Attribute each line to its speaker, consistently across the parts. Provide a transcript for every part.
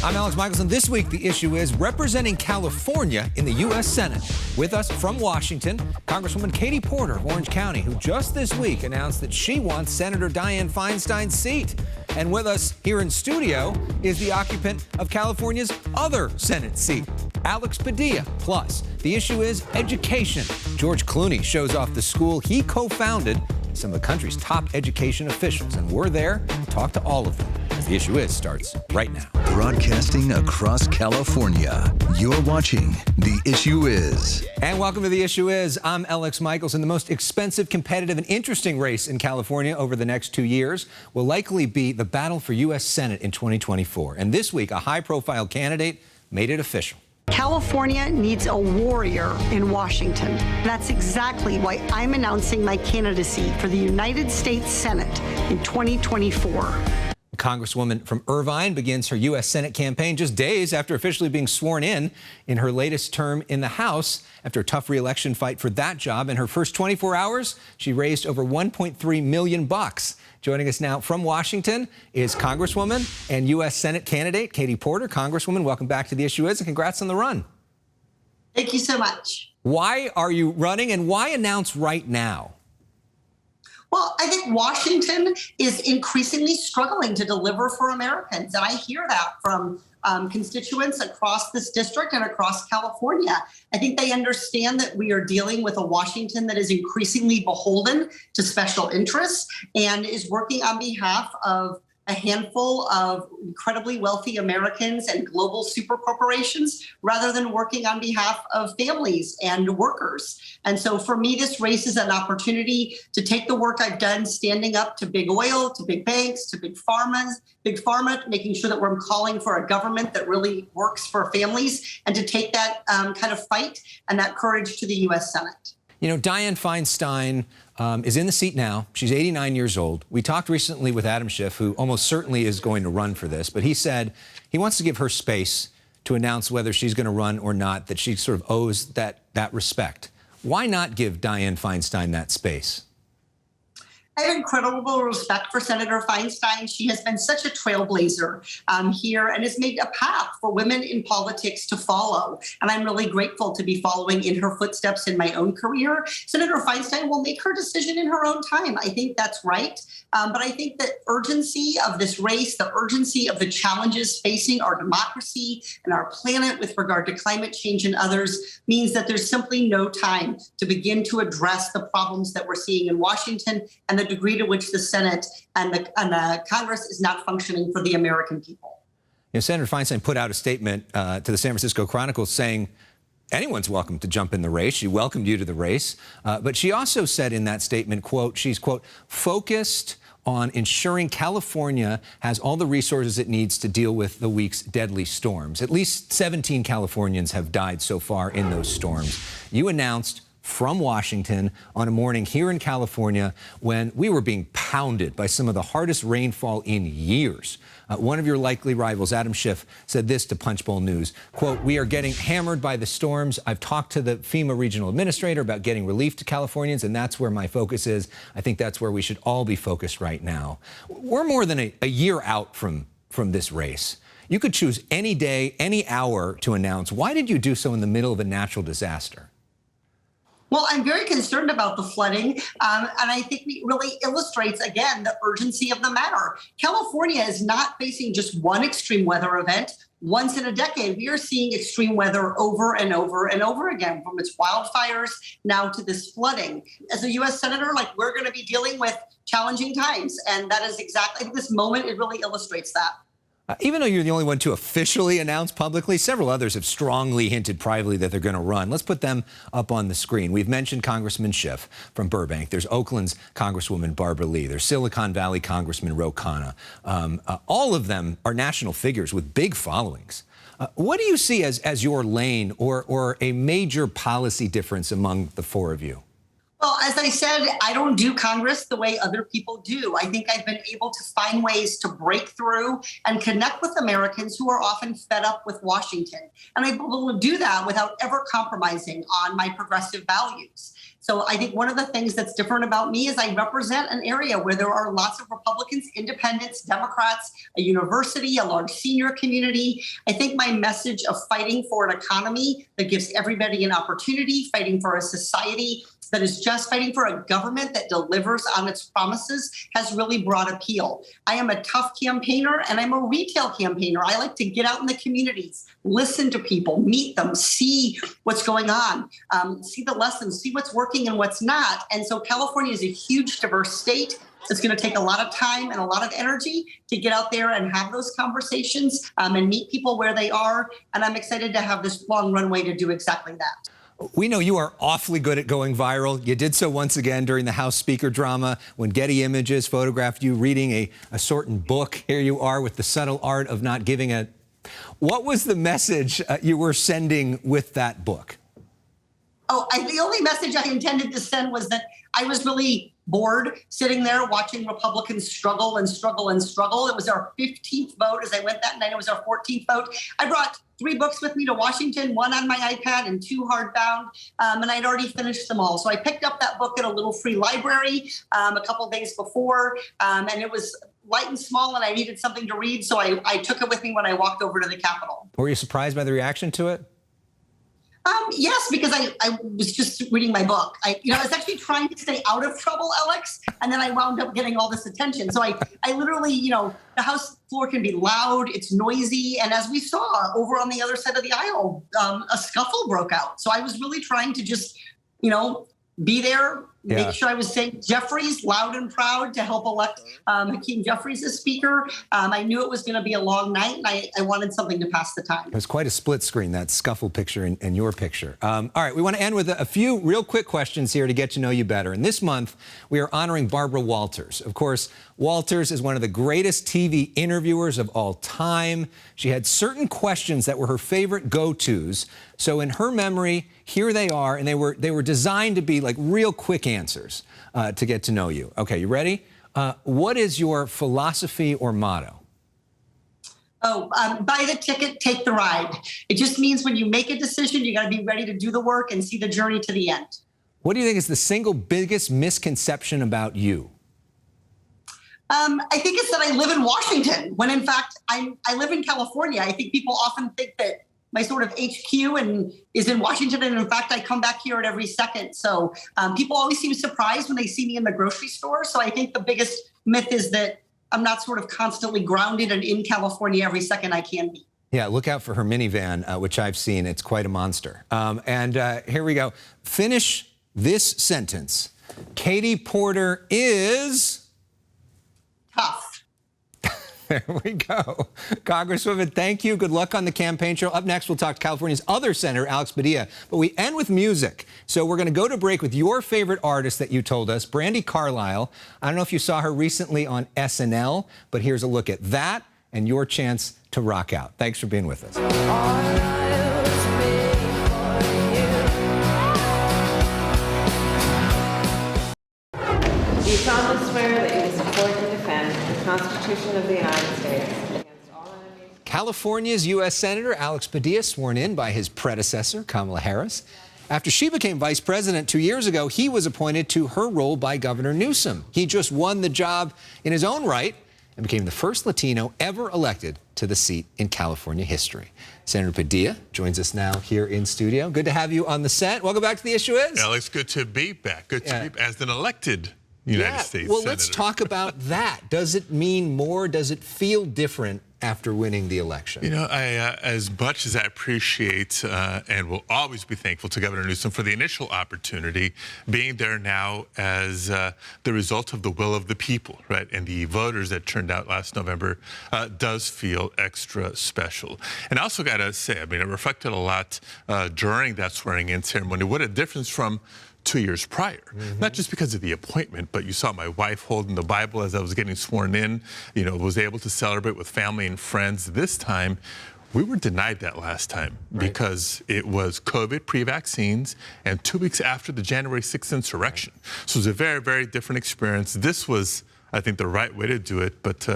Speaker 1: I'm Alex Michelson. This week, the issue is representing California in the U.S. Senate. With us from Washington, Congresswoman Katie Porter of Orange County, who just this week announced that she wants Senator Dianne Feinstein's seat. And with us here in studio is the occupant of California's other Senate seat, Alex Padilla. Plus, the issue is education. George Clooney shows off the school he co-founded, some of the country's top education officials, and we're there to talk to all of them. As The Issue Is starts right now.
Speaker 2: Broadcasting across California, you're watching The Issue Is.
Speaker 1: And welcome to The Issue Is. I'm Alex Michelson. The most expensive, competitive, and interesting race in California over the next 2 years will likely be the battle for U.S. Senate in 2024. And this week, a high-profile candidate made it official.
Speaker 3: California needs a warrior in Washington. That's exactly why I'm announcing my candidacy for the United States Senate in 2024.
Speaker 1: Congresswoman from Irvine begins her U.S. Senate campaign just days after officially being sworn in her latest term in the House. After a tough re-election fight for that job, in her first 24 hours, she raised over $1.3 million. Joining us now from Washington is Congresswoman and U.S. Senate candidate Katie Porter. Congresswoman, welcome back to The Issue Is, and congrats on the run.
Speaker 3: Thank you so much.
Speaker 1: Why are you running, and why announce right now?
Speaker 3: Well, I think Washington is increasingly struggling to deliver for Americans, and I hear that from constituents across this district and across California. I think they understand that we are dealing with a Washington that is increasingly beholden to special interests and is working on behalf of a handful of incredibly wealthy Americans and global super corporations rather than working on behalf of families and workers. And so for me, this race is an opportunity to take the work I've done standing up to big oil, to big banks, to big pharma, making sure that we're calling for a government that really works for families, and to take that kind of fight and that courage to the U.S. Senate.
Speaker 1: You know, Dianne Feinstein is in the seat now. She's 89 years old. We talked recently with Adam Schiff, who almost certainly is going to run for this, but he said he wants to give her space to announce whether she's going to run or not, that she sort of owes that respect. Why not give Dianne Feinstein that space?
Speaker 3: I have incredible respect for Senator Feinstein. She has been such a trailblazer here and has made a path for women in politics to follow. And I'm really grateful to be following in her footsteps in my own career. Senator Feinstein will make her decision in her own time. I think that's right. But I think the urgency of this race, the urgency of the challenges facing our democracy and our planet with regard to climate change and others means that there's simply no time to begin to address the problems that we're seeing in Washington and the degree to which the Senate and the Congress is not functioning for the American people.
Speaker 1: You know, Senator Feinstein put out a statement to the San Francisco Chronicle saying anyone's welcome to jump in the race. She welcomed you to the race. But she also said in that statement, quote, she's, quote, focused on ensuring California has all the resources it needs to deal with the week's deadly storms. At least 17 Californians have died so far in those storms. You announced from Washington on a morning here in California when we were being pounded by some of the hardest rainfall in years. One of your likely rivals, Adam Schiff, said this to Punchbowl News, quote, we are getting hammered by the storms. I've talked to the FEMA regional administrator about getting relief to Californians, and that's where my focus is. I think that's where we should all be focused right now. We're more than a year out from this race. You could choose any day, any hour to announce. Why did you do so in the middle of a natural disaster?
Speaker 3: Well, I'm very concerned about the flooding, and I think it really illustrates, again, the urgency of the matter. California is not facing just one extreme weather event. Once in a decade, we are seeing extreme weather over and over and over again, from its wildfires now to this flooding. As a U.S. Senator, we're going to be dealing with challenging times, and that is exactly this moment. It really illustrates that.
Speaker 1: Even though you're the only one to officially announce publicly, several others have strongly hinted privately that they're going to run. Let's put them up on the screen. We've mentioned Congressman Schiff from Burbank. There's Oakland's Congresswoman Barbara Lee. There's Silicon Valley Congressman Ro Khanna. All of them are national figures with big followings. What do you see as your lane or a major policy difference among the four of you?
Speaker 3: Well, as I said, I don't do Congress the way other people do. I think I've been able to find ways to break through and connect with Americans who are often fed up with Washington. And I'm able to do that without ever compromising on my progressive values. So I think one of the things that's different about me is I represent an area where there are lots of Republicans, independents, Democrats, a university, a large senior community. I think my message of fighting for an economy that gives everybody an opportunity, fighting for a society that is just, fighting for a government that delivers on its promises has really broad appeal. I am a tough campaigner and I'm a retail campaigner. I like to get out in the communities, listen to people, meet them, see what's going on, see the lessons, see what's working and what's not. And so California is a huge, diverse state. It's going to take a lot of time and a lot of energy to get out there and have those conversations and meet people where they are. And I'm excited to have this long runway to do exactly that.
Speaker 1: We know you are awfully good at going viral. You did so once again during the House Speaker drama when Getty Images photographed you reading a certain book. Here you are with the subtle art of not giving a... What was the message you were sending with that book?
Speaker 3: Oh, the only message I intended to send was that I was really bored sitting there watching Republicans struggle and struggle and struggle. It was our 15th vote as I went that night. It was our 14th vote. I brought 3 books with me to Washington, 1 on my iPad and 2 hardbound, and I'd already finished them all. So I picked up that book at a little free library a couple of days before, and it was light and small, and I needed something to read, so I took it with me when I walked over to the Capitol.
Speaker 1: Were you surprised by the reaction to it?
Speaker 3: Yes, because I was just reading my book. I was actually trying to stay out of trouble, Elex, and then I wound up getting all this attention. So I literally, the House floor can be loud, it's noisy, and as we saw over on the other side of the aisle, a scuffle broke out. So I was really trying to just, be there, make sure I was saying Jeffries loud and proud to help elect Hakeem Jeffries as Speaker. I knew it was going to be a long night, and I wanted something to pass the time.
Speaker 1: It was quite a split screen, that scuffle picture and your picture. All right, we want to end with a few real quick questions here to get to know you better. And this month, we are honoring Barbara Walters. Of course, Walters is one of the greatest TV interviewers of all time. She had certain questions that were her favorite go-tos. So in her memory, here they are, and they were designed to be like real quick answers to get to know you. Okay, you ready? What is your philosophy or motto?
Speaker 3: Buy the ticket, take the ride. It just means when you make a decision, you got to be ready to do the work and see the journey to the end.
Speaker 1: What do you think is the single biggest misconception about you?
Speaker 3: I think it's that I live in Washington, when in fact I live in California. I think people often think that my sort of HQ is in Washington, and in fact, I come back here at every second. So people always seem surprised when they see me in the grocery store. So I think the biggest myth is that I'm not sort of constantly grounded and in California every second I can be.
Speaker 1: Yeah, look out for her minivan, which I've seen. It's quite a monster. And here we go. Finish this sentence. Katie Porter is...
Speaker 3: Tough.
Speaker 1: There we go. Congresswoman, thank you. Good luck on the campaign trail. Up next, we'll talk to California's other Senator, Alex Padilla. But we end with music. So we're going to go to break with your favorite artist that you told us, Brandi Carlile. I don't know if you saw her recently on SNL, but here's a look at that and your chance to rock out. Thanks for being with us.
Speaker 4: Do you solemnly swear that you will support and defend the Constitution of the United States against all enemies?
Speaker 1: California's U.S. Senator Alex Padilla sworn in by his predecessor, Kamala Harris. After she became vice president 2 years ago, he was appointed to her role by Governor Newsom. He just won the job in his own right and became the first Latino ever elected to the seat in California history. Senator Padilla joins us now here in studio. Good to have you on the set. Welcome back to The Issue Is.
Speaker 5: Alex, good to be back. Good to be as an elected United States
Speaker 1: Well,
Speaker 5: Senator.
Speaker 1: let's talk about that. Does it mean more? Does it feel different after winning the election?
Speaker 5: You know, as much as I appreciate and will always be thankful to Governor Newsom for the initial opportunity, being there now as the result of the will of the people, right, and the voters that turned out last November does feel extra special. And I also got to say, I mean, I reflected a lot during that swearing-in ceremony. What a difference from 2 years prior, not just because of the appointment, but you saw my wife holding the Bible as I was getting sworn in, was able to celebrate with family and friends. This time, we were denied that last time because it was COVID pre-vaccines and 2 weeks after the January 6th insurrection. So it was a very, very different experience. This was, I think, the right way to do it, but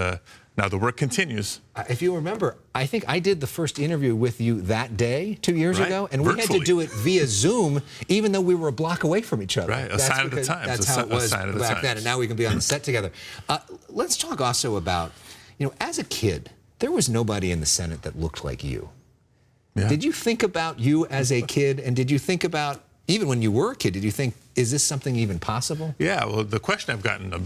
Speaker 5: Now the work continues.
Speaker 1: If you remember, I think I did the first interview with you that day, 2 years ago, and we had to do it via Zoom, even though we were a block away from each other.
Speaker 5: Right, a sign of the times.
Speaker 1: That's how it was back then, and now we can be on the set together. Let's talk also about, as a kid, there was nobody in the Senate that looked like you. Yeah. Did you think about you as a kid, and did you think about, even when you were a kid, did you think, is this something even possible?
Speaker 5: Yeah, well, the question I've gotten a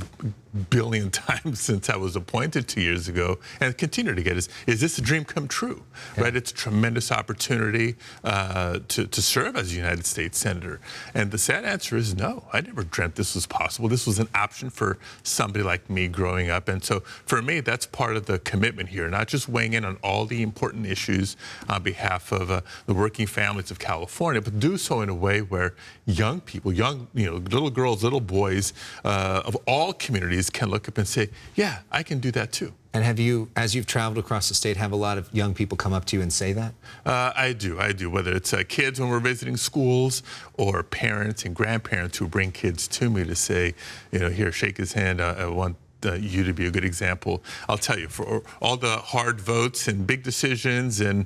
Speaker 5: billion times since I was appointed 2 years ago, and continue to get, is this a dream come true? Yeah. Right? It's a tremendous opportunity to serve as a United States Senator. And the sad answer is no. I never dreamt this was possible. This was an option for somebody like me growing up. And so for me, that's part of the commitment here, not just weighing in on all the important issues on behalf of the working families of California, but do so in a way where young people, little girls, little boys of all communities can look up and say, yeah, I can do that too.
Speaker 1: And have you, as you've traveled across the state, have a lot of young people come up to you and say that?
Speaker 5: I do. Whether it's kids when we're visiting schools or parents and grandparents who bring kids to me to say, here, shake his hand. I want you to be a good example. I'll tell you, for all the hard votes and big decisions and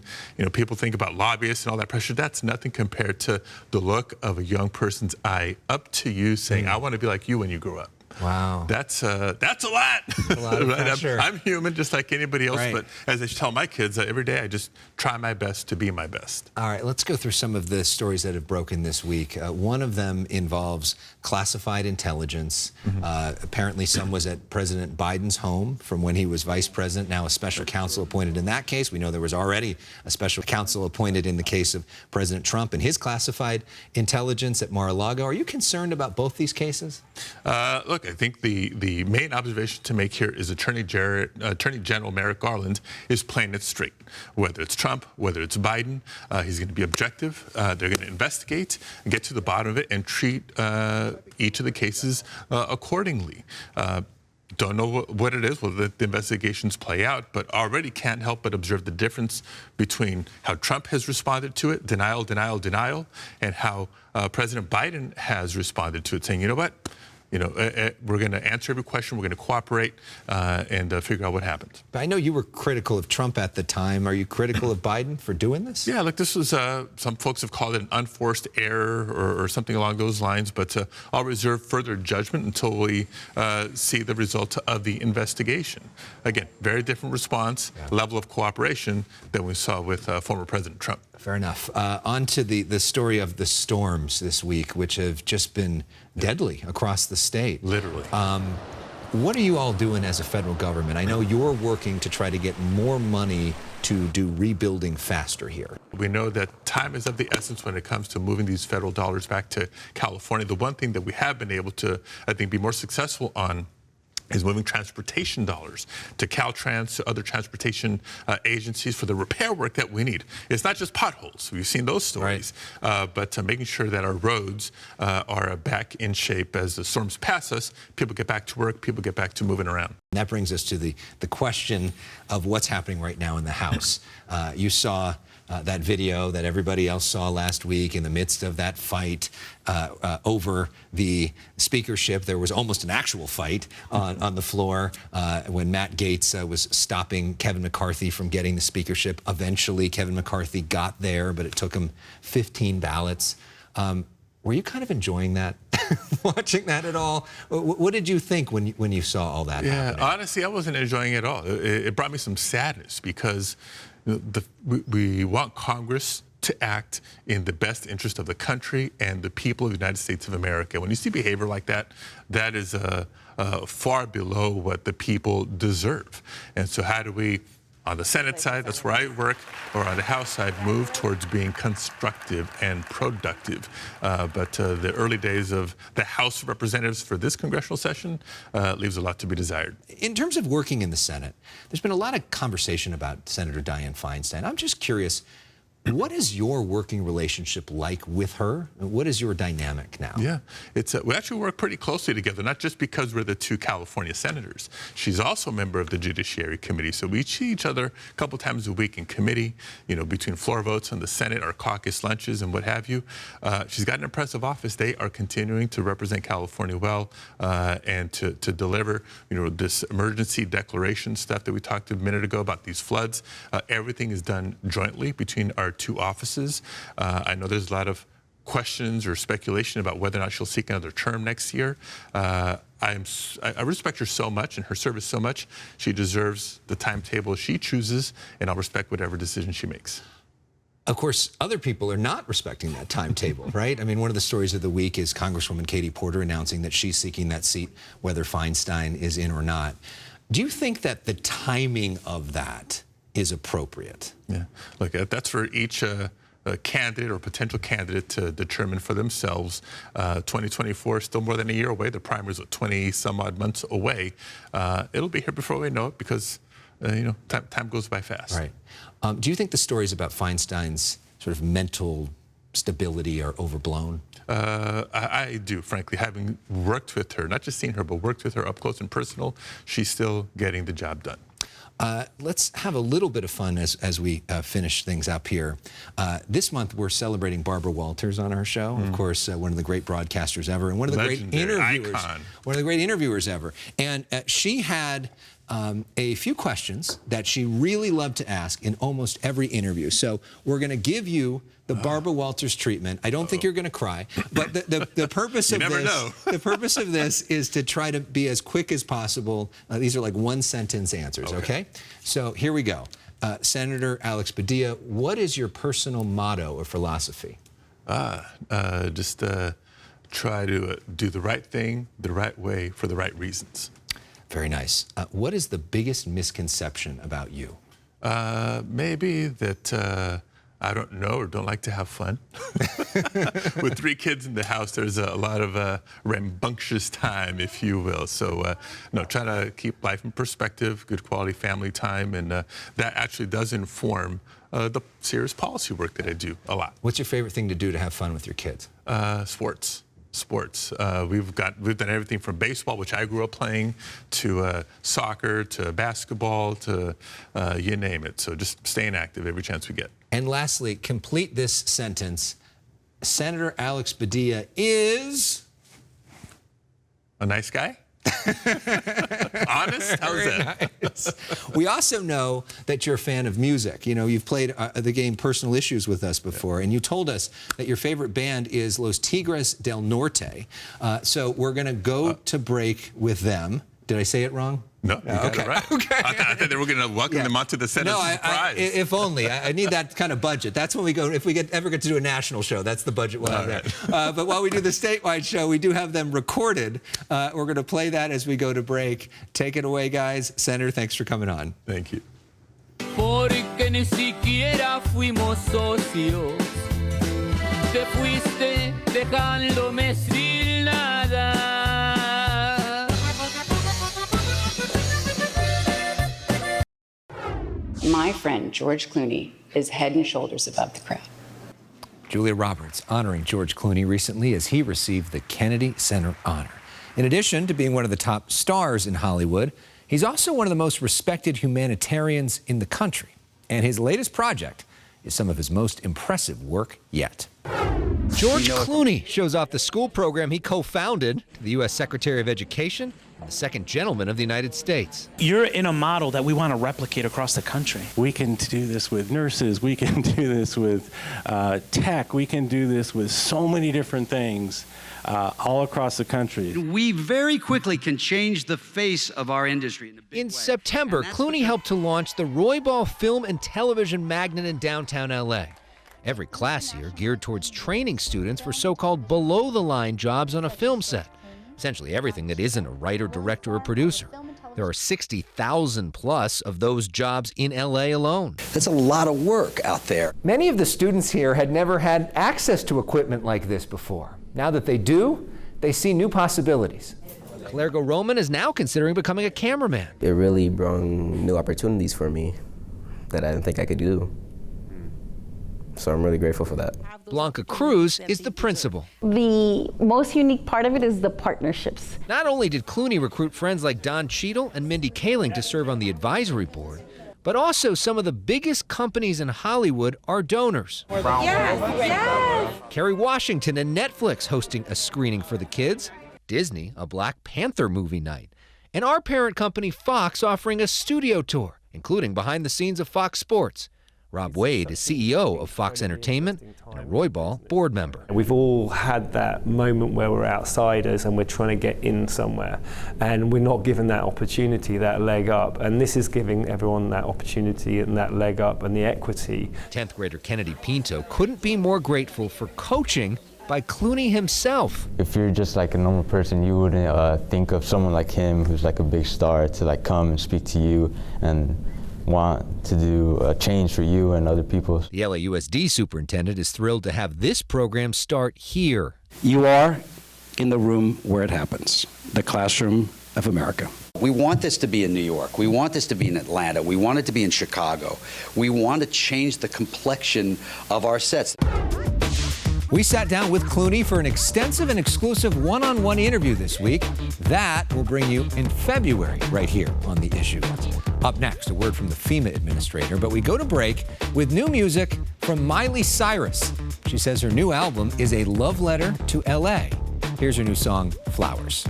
Speaker 5: people think about lobbyists and all that pressure, that's nothing compared to the look of a young person's eye up to you saying, I want to be like you when you grow up.
Speaker 1: Wow.
Speaker 5: That's a lot.
Speaker 1: A lot of
Speaker 5: right?
Speaker 1: pressure.
Speaker 5: I'm human just like anybody else,
Speaker 1: right.
Speaker 5: But as I tell my kids, every day I just try my best to be my best.
Speaker 1: All right, let's go through some of the stories that have broken this week. One of them involves classified intelligence. Apparently some was at President Biden's home from when he was vice president, now a special counsel appointed in that case. We know there was already a special counsel appointed in the case of President Trump and his classified intelligence at Mar-a-Lago. Are you concerned about both these cases?
Speaker 5: Look, I think the main observation to make here is Attorney General Merrick Garland is playing it straight. Whether it's Trump, whether it's Biden, he's going to be objective. They're going to investigate, get to the bottom of it, and treat each of the cases accordingly. Don't know what it is, will the investigations play out, but already can't help but observe the difference between how Trump has responded to it, denial, denial, denial, and how President Biden has responded to it, saying, you know what? We're going to answer every question. We're going to cooperate and figure out what happens.
Speaker 1: But I know you were critical of Trump at the time. Are you critical of Biden for doing this?
Speaker 5: Yeah, look, this was, some folks have called it an unforced error or something along those lines, but I'll reserve further judgment until we see the result of the investigation. Again, very different response, level of cooperation than we saw with former President Trump.
Speaker 1: Fair enough. On to the story of the storms this week, which have just been deadly across the state.
Speaker 5: Literally.
Speaker 1: What are you all doing as a federal government? I know you're working to try to get more money to do rebuilding faster here.
Speaker 5: We know that time is of the essence when it comes to moving these federal dollars back to California. The one thing that we have been able to, I think, be more successful on is moving transportation dollars to Caltrans, to other transportation agencies for the repair work that we need. It's not just potholes. We've seen those stories, right. But making sure that our roads are back in shape as the storms pass us, people get back to work, people get back to moving around.
Speaker 1: And that brings us to the question of what's happening right now in the House. You saw that video that everybody else saw last week in the midst of that fight over the speakership. There was almost an actual fight on the floor when Matt Gaetz was stopping Kevin McCarthy from getting the speakership. Eventually, Kevin McCarthy got there, but it took him 15 ballots. Were you kind of enjoying that, watching that at all? What did you think when you saw all that happening?
Speaker 5: Yeah, honestly, I wasn't enjoying it at all. It brought me some sadness because we want Congress to act in the best interest of the country and the people of the United States of America. When you see behavior like that, that is far below what the people deserve. And so how do we, on the Senate side, that's where I work, or on the House side, move towards being constructive and productive. But the early days of the House of Representatives for this congressional session leaves a lot to be desired.
Speaker 1: In terms of working in the Senate, there's been a lot of conversation about Senator Dianne Feinstein. I'm just curious, What is your working relationship like with her? What is your dynamic now?
Speaker 5: Yeah, we actually work pretty closely together, not just because we're the two California senators. She's also a member of the Judiciary Committee, so we see each other a couple times a week in committee, you know, between floor votes in the Senate, our caucus lunches and what have you. She's got an impressive office. They are continuing to represent California well and to deliver, you know, this emergency declaration stuff that we talked a minute ago about these floods. Everything is done jointly between our two offices. I know there's a lot of questions or speculation about whether or not she'll seek another term next year. I respect her so much and her service so much. She deserves the timetable she chooses, and I'll respect whatever decision she makes.
Speaker 1: Of course, other people are not respecting that timetable, right? I mean, one of the stories of the week is Congresswoman Katie Porter announcing that she's seeking that seat, whether Feinstein is in or not. Do you think that the timing of that is appropriate?
Speaker 5: Yeah, look, that's for each candidate or potential candidate to determine for themselves. 2024 is still more than a year away. The primaries are 20 some odd months away. It'll be here before we know it because, you know, time goes by fast.
Speaker 1: Right. Do you think the stories about Feinstein's sort of mental stability are overblown?
Speaker 5: I do, frankly. Having worked with her, not just seen her, but worked with her up close and personal, she's still getting the job done.
Speaker 1: Let's have a little bit of fun as we finish things up here. This month, we're celebrating Barbara Walters on our show. Of course, one of the great broadcasters ever, and one of the great interviewers.
Speaker 5: Icon.
Speaker 1: One of the great interviewers ever. And she had a few questions that she really loved to ask in almost every interview. So we're going to give you the Barbara Walters treatment. I don't think you're going to cry, but the purpose of the purpose of this is to try to be as quick as possible. These are like one-sentence answers, okay? So here we go. Senator Alex Padilla, what is your personal motto or philosophy?
Speaker 5: Just try to do the right thing the right way for the right reasons.
Speaker 1: Very nice. What is the biggest misconception about you?
Speaker 5: Maybe that I don't know or don't like to have fun. With 3 kids in the house, there's a lot of rambunctious time, if you will. So, no, try to keep life in perspective, good quality family time, and that actually does inform the serious policy work that I do a lot.
Speaker 1: What's your favorite thing to do to have fun with your kids?
Speaker 5: Sports. We've done everything from baseball, which I grew up playing, to soccer, to basketball, to you name it. So just staying active every chance we get.
Speaker 1: And lastly, complete this sentence. Senator Alex Padilla is
Speaker 5: a nice guy. Honest? How's that?
Speaker 1: Nice. We also know that you're a fan of music. You know, you've played the game Personal Issues with us before, and you told us that your favorite band is Los Tigres del Norte. So we're going to go to break with them. Did I say it wrong?
Speaker 5: No, you got it right.
Speaker 1: Okay.
Speaker 5: I thought they were going to welcome them onto the Senate surprise.
Speaker 1: If only. I need that kind of budget. That's when we go, if we ever get to do a national show, that's the budget we'll have there. But while we do the statewide show, we do have them recorded. We're going to play that as we go to break. Take it away, guys. Senator, thanks for coming on.
Speaker 5: Thank you.
Speaker 6: Porque ni siquiera fuimos socios. Te fuiste dejándome sin nada.
Speaker 7: My friend, George Clooney, is head and shoulders above the crowd.
Speaker 1: Julia Roberts honoring George Clooney recently as he received the Kennedy Center honor. In addition to being one of the top stars in Hollywood, he's also one of the most respected humanitarians in the country. And his latest project is some of his most impressive work yet. George Clooney shows off the school program he co-founded to the U.S. Secretary of Education and the second gentleman of the United States.
Speaker 8: You're in a model that we want to replicate across the country. We can do this with nurses. We can do this with tech. We can do this with so many different things all across the country.
Speaker 9: We very quickly can change the face of our industry in a big way.
Speaker 1: In September, Clooney helped to launch the Roybal Film and Television Magnet in downtown L.A. Every class here geared towards training students for so-called below-the-line jobs on a film set. Essentially everything that isn't a writer, director, or producer. There are 60,000 plus of those jobs in L.A. alone.
Speaker 10: That's a lot of work out there.
Speaker 1: Many of the students here had never had access to equipment like this before. Now that they do, they see new possibilities. Clergo Roman is now considering becoming a cameraman.
Speaker 11: It really brought new opportunities for me that I didn't think I could do. So I'm really grateful for that.
Speaker 12: Blanca Cruz is the principal.
Speaker 13: The most unique part of it is the partnerships.
Speaker 12: Not only did Clooney recruit friends like Don Cheadle and Mindy Kaling to serve on the advisory board, but also some of the biggest companies in Hollywood are donors.
Speaker 13: Yes.
Speaker 12: Kerry Washington and Netflix hosting a screening for the kids, Disney a Black Panther movie night, and our parent company Fox offering a studio tour, including behind the scenes of Fox Sports. Rob Wade is CEO of Fox Entertainment and a Roybal board member.
Speaker 14: We've all had that moment where we're outsiders and we're trying to get in somewhere, and we're not given that opportunity, that leg up, and this is giving everyone that opportunity and that leg up and the equity.
Speaker 12: 10th grader Kennedy Pinto couldn't be more grateful for coaching by Clooney himself.
Speaker 15: If you're just like a normal person, you wouldn't think of someone like him who's like a big star to like come and speak to you and want to do a change for you and other people.
Speaker 12: The LAUSD superintendent is thrilled to have this program start here.
Speaker 10: You are in the room where it happens, the classroom of America. We want this to be in New York. We want this to be in Atlanta. We want it to be in Chicago. We want to change the complexion of our sets.
Speaker 1: We sat down with Clooney for an extensive and exclusive one-on-one interview this week. That will bring you in February right here on The Issue. Up next, a word from the FEMA administrator, but we go to break with new music from Miley Cyrus. She says her new album is a love letter to LA. Here's her new song, Flowers.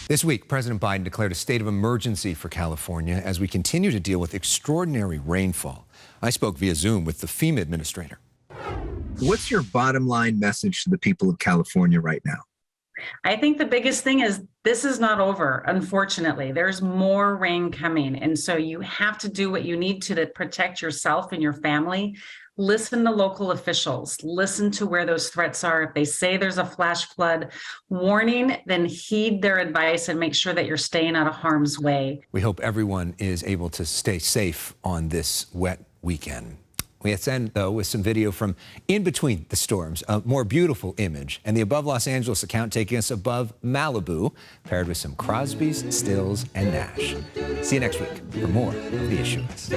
Speaker 1: This week, President Biden declared a state of emergency for California as we continue to deal with extraordinary rainfall. I spoke via Zoom with the FEMA administrator.
Speaker 16: What's your bottom line message to the people of California right now?
Speaker 17: I think the biggest thing is this is not over, unfortunately. There's more rain coming. And so you have to do what you need to protect yourself and your family. Listen to local officials. Listen to where those threats are. If they say there's a flash flood warning, then heed their advice and make sure that you're staying out of harm's way.
Speaker 1: We hope everyone is able to stay safe on this wet weekend. We end, though, with some video from in between the storms, a more beautiful image, and the above Los Angeles account taking us above Malibu, paired with some Crosbys, Stills, and Nash. See you next week for more of The Issue Is.